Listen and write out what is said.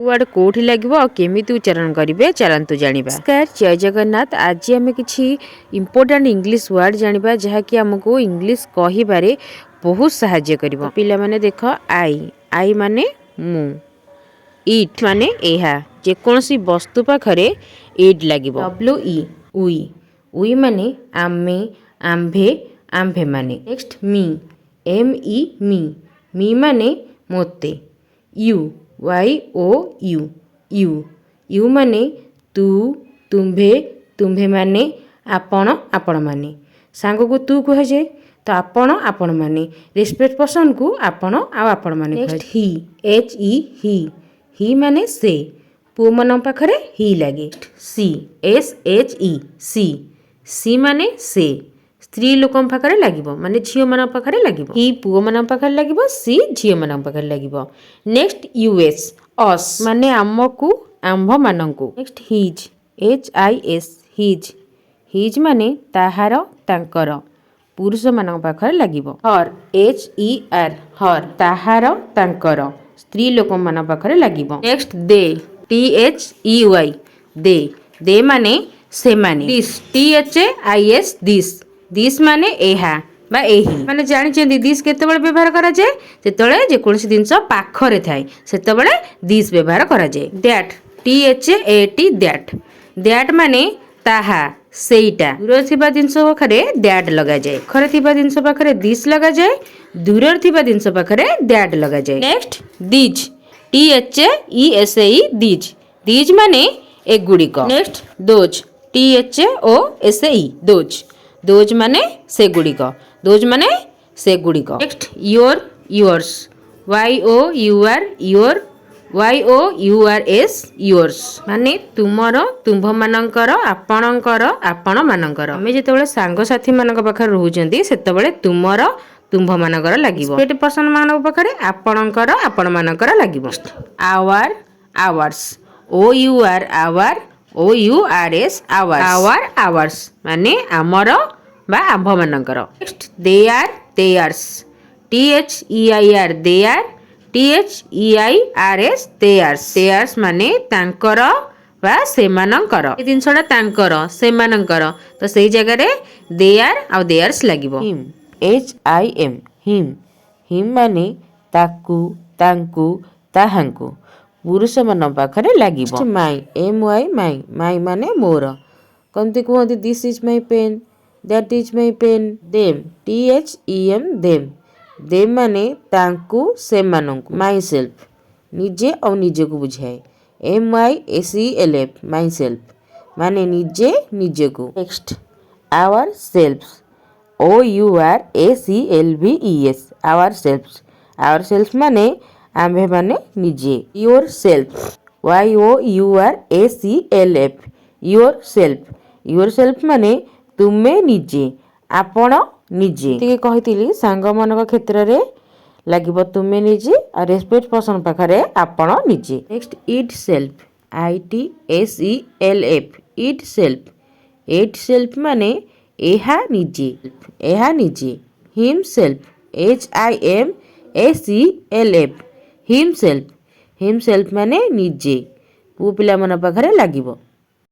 Word कोठी लागिबो आ केमिति उच्चारण करिवे चलंतु जानिबा। नमस्कार, जय जगन्नाथ। आज आम किछि इंपोर्टेंट इंग्लिश वर्ड जानिबा जहा कि हमको इंग्लिश कहिबारे बहुत सहाय्य करिवो। पिला माने देख आई माने मु, इट माने एहा जे कोनसी वस्तु पाखरे इट लागिबो। डब्ल्यू ई उई माने आमे, आम्भे, आम्भे माने। नेक्स्ट मी, एम ई मी माने मोते। यू यू माने तू, तुम्भे, तुम्भे माने आपण, आपण माने। सांग को तू कह जाए तो आपण, आपण माने। रेस्पेक्ट पर्सन को आपण आ आपण माने। नेक्स्ट ही, एच ई ही माने से। पुओ मन पाखरे ही लागे। सी, एस एच ई सी माने से। स्त्री लोक पाखरे लागिबो माने झियो मन पाखरे लागिबो। ही पुओ मन पाखरे लागिबो, सी झियो मन पाखरे लागिबो। नेक्स्ट यूएस, अस माने आमकु, आम्भ मानंकु। Next his, H I S his माने ताहार, तांकर। पुरुष मान पाखरे लागिबो। हर, एच ई आर हर, ताहार, तांकर। स्त्री लोक मान पाखरे लागिबो। Next they, T H E Y they माने से माने। This, T H I S this माने एहा बा एही। माने जानिछेंदी दिस केतेबेले व्यवहार करा जाय जेतेबेले जे कोनसी जिंस पाखरे थाए सेतेबेले दिस व्यवहार करा जाय। That, T H A T that माने ताहा, सेईटा। दूर थिबा जिंस पाखरे दैट लगा जाय। पाखरे थिबा जिंस पाखरे दिस लगा जाय, दूर थिबा जिंस पाखरे दैट लगा जाय। Next these, T H E S E these माने एगुड़िक। Next those, T H O S E those माने से गुड़िक। दोज माने से गुड़िक। Next your, yours, Y O U R S yours माने तुमर, तुम्भ मानकर, आपणकर, आपण मानकर। आमे जेतेबेले सांग साथी मानक पाखरे रहउचंदी सेतेबेले तुमर, तुम्भ मानकर लागिबो। स्पेट पर्सन मानक पाखरे आपणकर, आपण मानकर लागिबो। Our, ours, O U R S ours माने आमर बा आम्भ मानकर। Next theirs, T H E I R theirs माने तांकर बा सेमानकर। ए जिंसडा तांकर, सेमानकर तो सेही जगह रे देयार आ देयार्स लागिबो। Him, H I M him माने ताकू, तांकू, ताहांकू। पुरुष मन पाखरे लागिबो। माई, एम वाई माई माने मोर। कमती कहते this is my pen, that is my pen. Them, T H E M them माने तांकू, सेमानंकु। माई सेल्फ, निजे और निजे को बुझाए। M Y S E L F myself माने निजे, निजे को। Next ourselves, O U R S E L V E S ourselves माने आम्भे माने निजे। Yourself, Y O U R S E L F yourself माने तुमे निजे, आपण निजे। ठीक कहितिली सांग मानक क्षेत्र रे लागिबो तुमे निजे आ रेस्पेक्ट पर्सन पाखरे आपण निजे। Next itself, I T S E L F itself माने एहा निजे। Himself, H I M S E L F himself माने निजे। पु पिला मन पाखरे लागिबो।